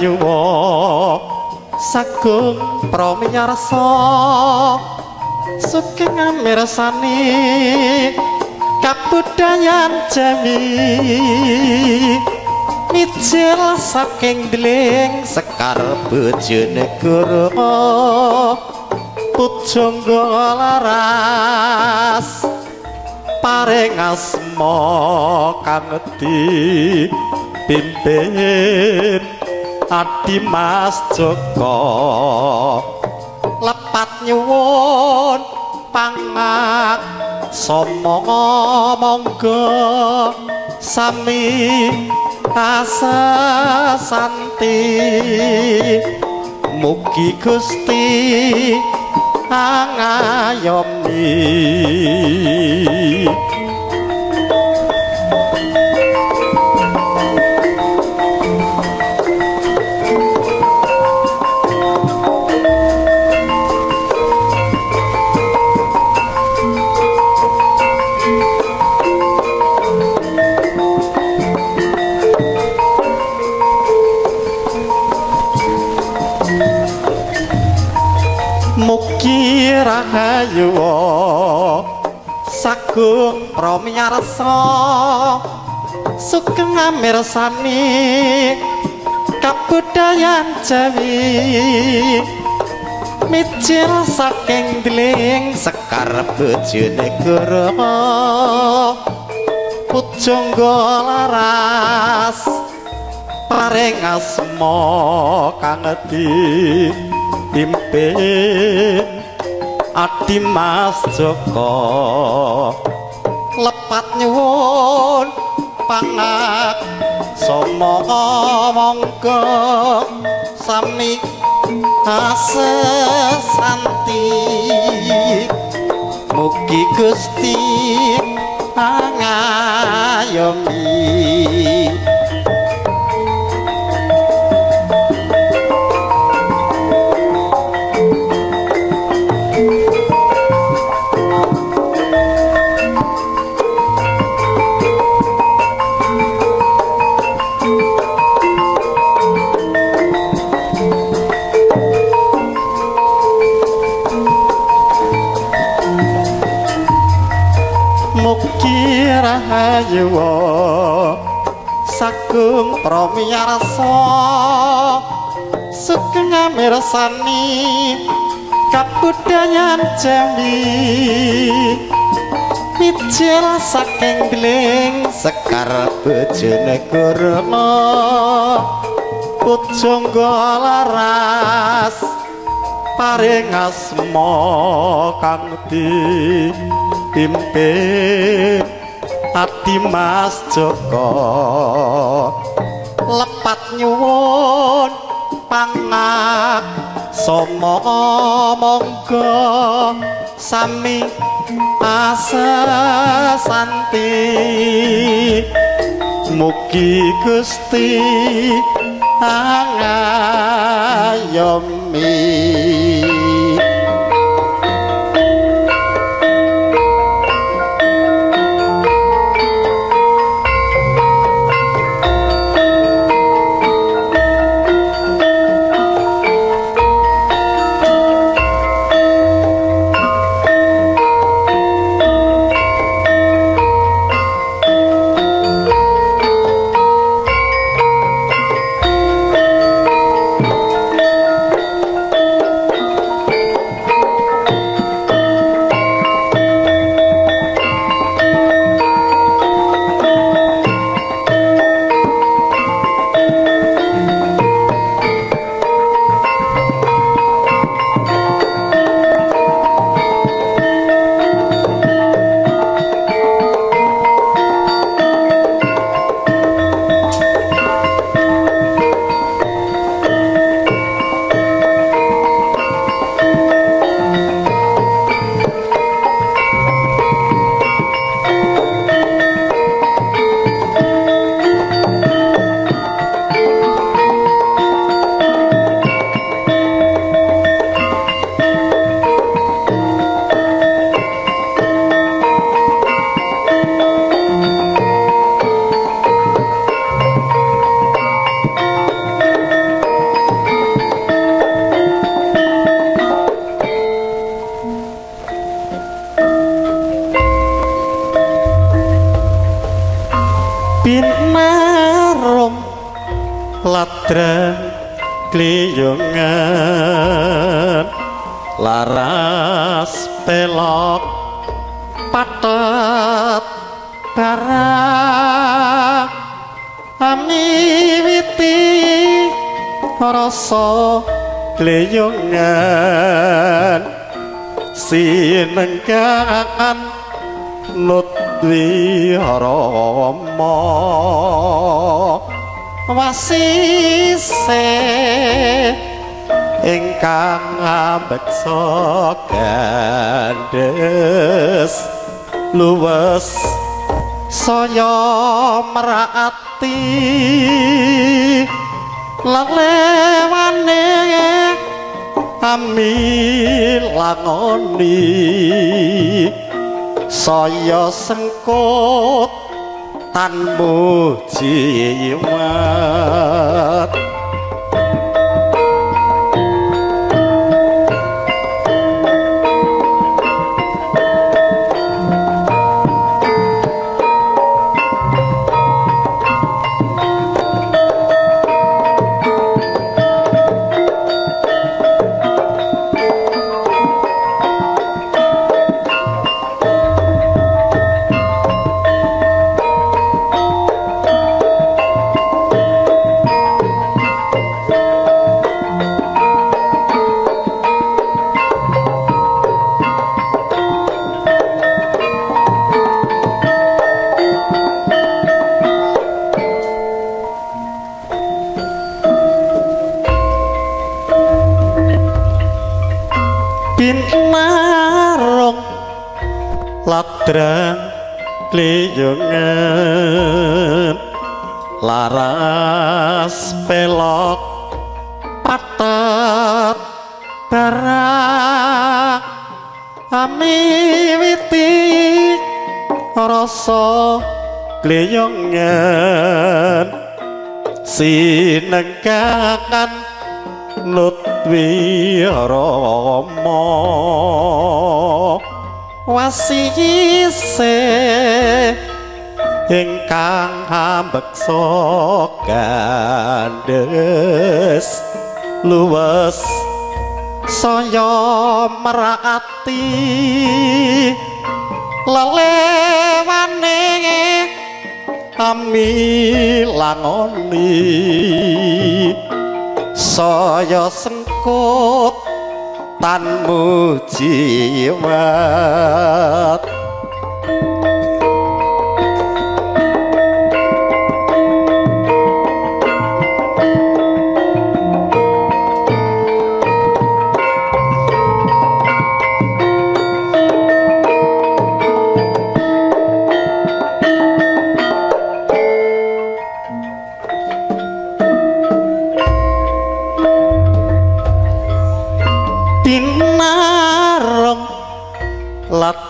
rahayu sagung pramiyarsa sugeng mirsani kabudayan Jawi mijil saking deling sekar Bojonegoro pujangga laras paring asma kang dipimpin Adimas Joko lepat nyuwun pangak somong monggo sami asasanti mugi Gusti angayomi mugi rahayu sagung pramiyarsa sugeng mirsani kabudayan Jawi mijil saking deling sekar Bojonegoro pujangga laras paring asma kang pimpin Adimas Joko lepat nyuwun pangak sama monggo sami asesanti mugi Gusti angayomi mugi rahayu sagung pramiyarsa sugeng mirsani kabudayan Jawi mijil saking deling sekar Bojonegoro pujangga laras paring asma kang pimpin Adimas Joko lepat nyuwun pangak sama monggo sami asesanti mugi Gusti angayomi ladran kliyungan laras pelok patet barang amiwiti rasa kliyungan sinenggangan Nutwi Rama wasise ingkang beksa gandes luwes saya merati lelewane ami langoni saya sengkut tanmu jimat ladran kliyungan laras pelok patet barang amiwiti rasa kliyungan sinenggangan Nutwi Rama wasise ingkang beksa gandes luwes saya merati lelewane ami langoni saya sengkut tanmu jimat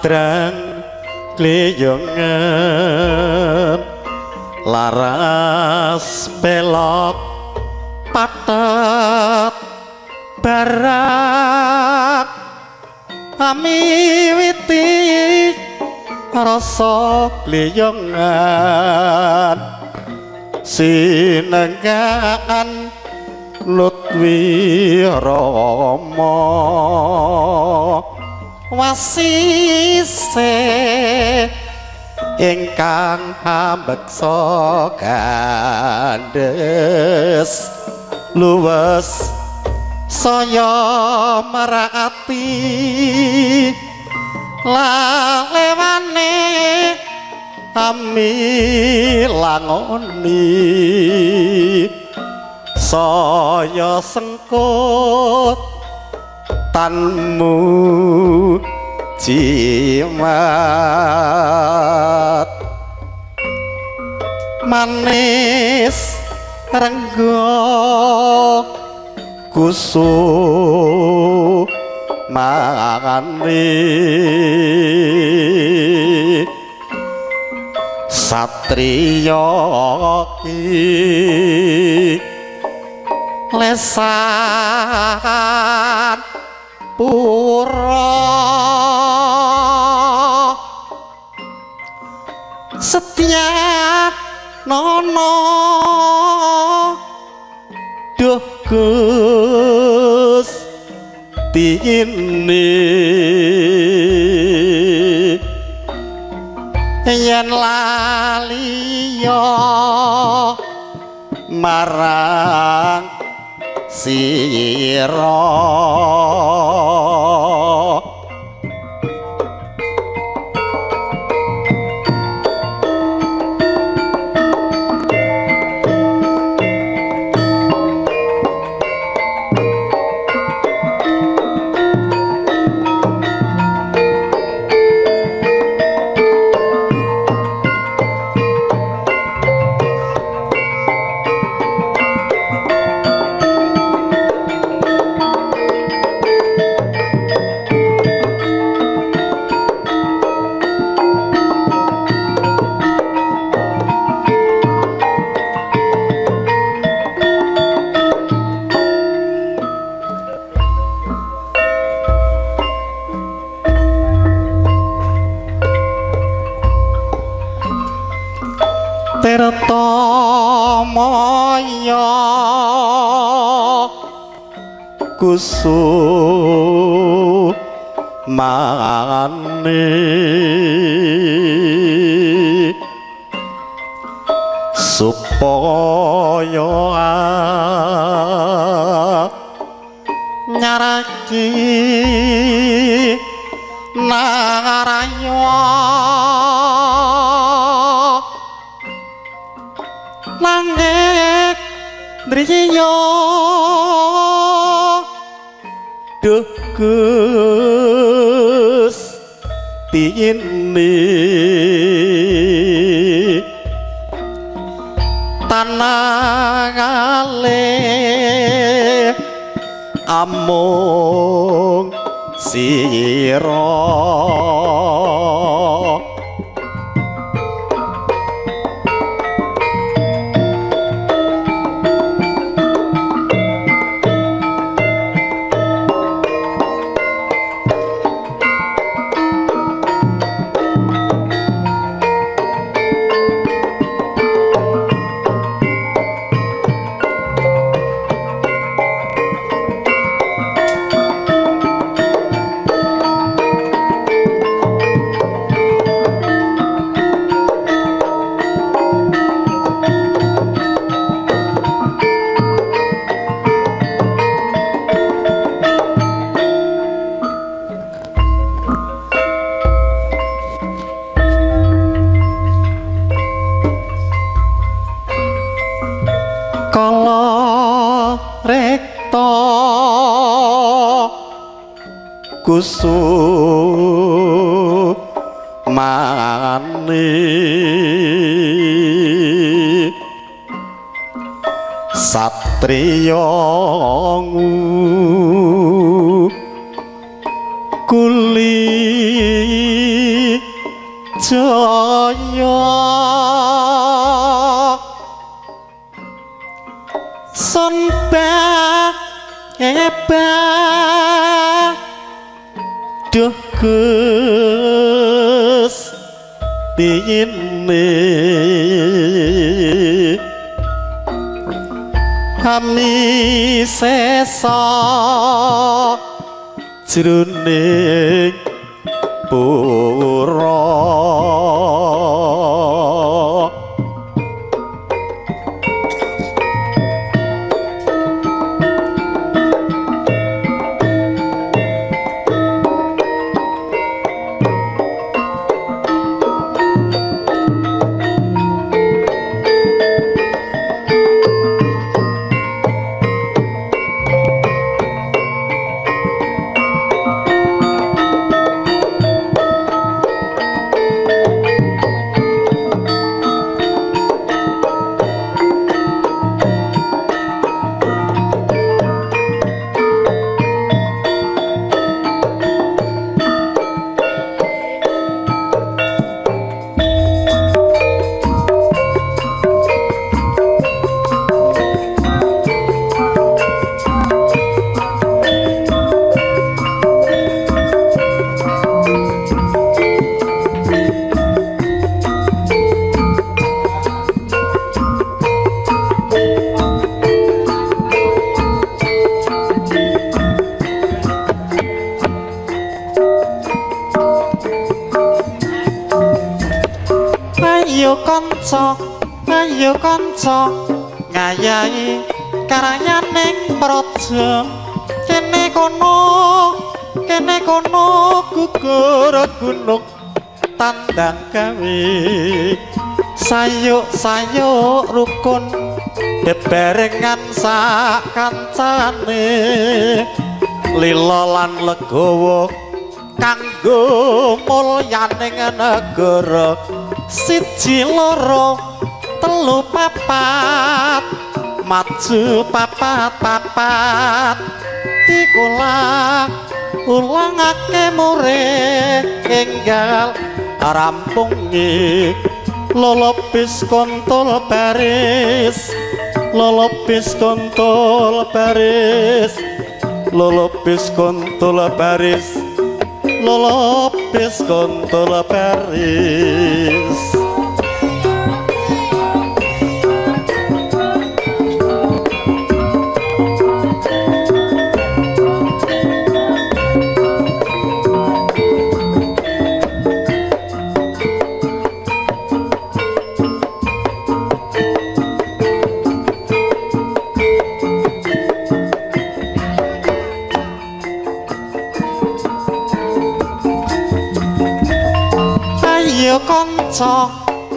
ladran kliyungan laras pelok patet barang amiwiti rasa kliyungan sinenggangan Nutwi Rama wasise ingkang beksa gandes luwes saya merati lelewane ami langoni saya sengkut tanmu jimat manis renggo kusu mangani satriya ki lesan pura setia nono duh Gusti ini yen laliya marang sira Tirtamaya kusumane supaya nyaraki naraya langit driya duh Gusti ini tanah kalih amung sira kusumane satriya kuli jaya sonbak ebak duh Gusti ini kami sesa jroning pura ayo kanca ngayahi karayaning praja kene kono gugur gunung tandang gawe sayuk rukun beberengan sak kancane lila lan legawa kanggo mulyaning negara siji loro telu papat maju papat ulangake murid enggal rampungi lolopis kontol baris lolopis kontol baris lolopis kontol baris lolopis kontol baris.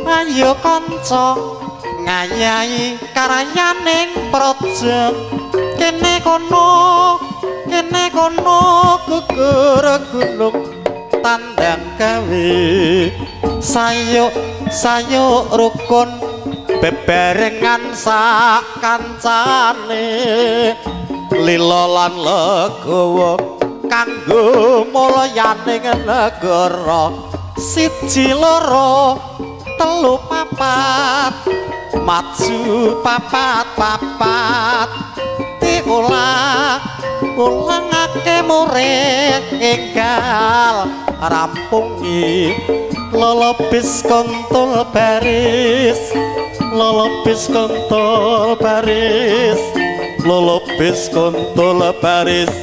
Ayo kanca ngayahi karayaning praja kene kono gugur gunung tandang gawe sayuk rukun beberengan sak kancane lila lan legawa kanggo mulyaning negara siji loro telu papat maju papat ulangake murid enggal rampungi lolopis kontol baris lolopis kontol baris lolopis kontol baris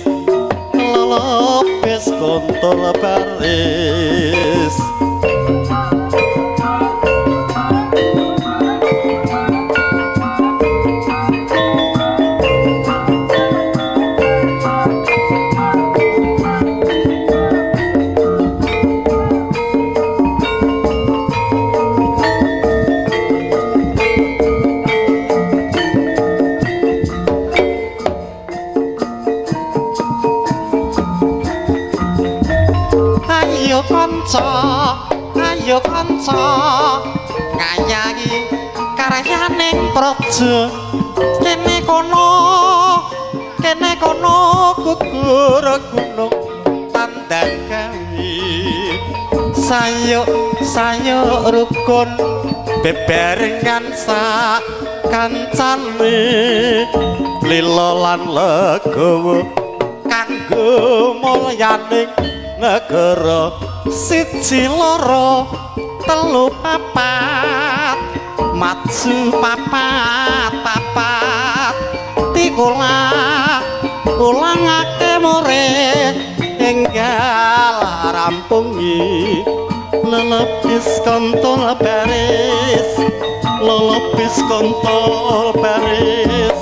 lolopis kontol baris. Ayo kanca ngayahi karyaning praja kene kono gugur gunung tandang gawe sayuk rukun beberengan sak kancane lila lan legawa kanggo mulyaning negara siji loro telu papat maju papat ulangake murid enggal rampungi lolopis kontol baris lolopis kontol baris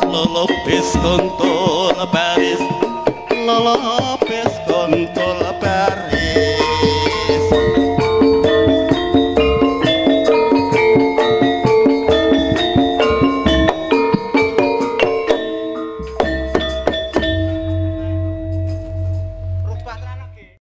lolopis kontol baris lolopis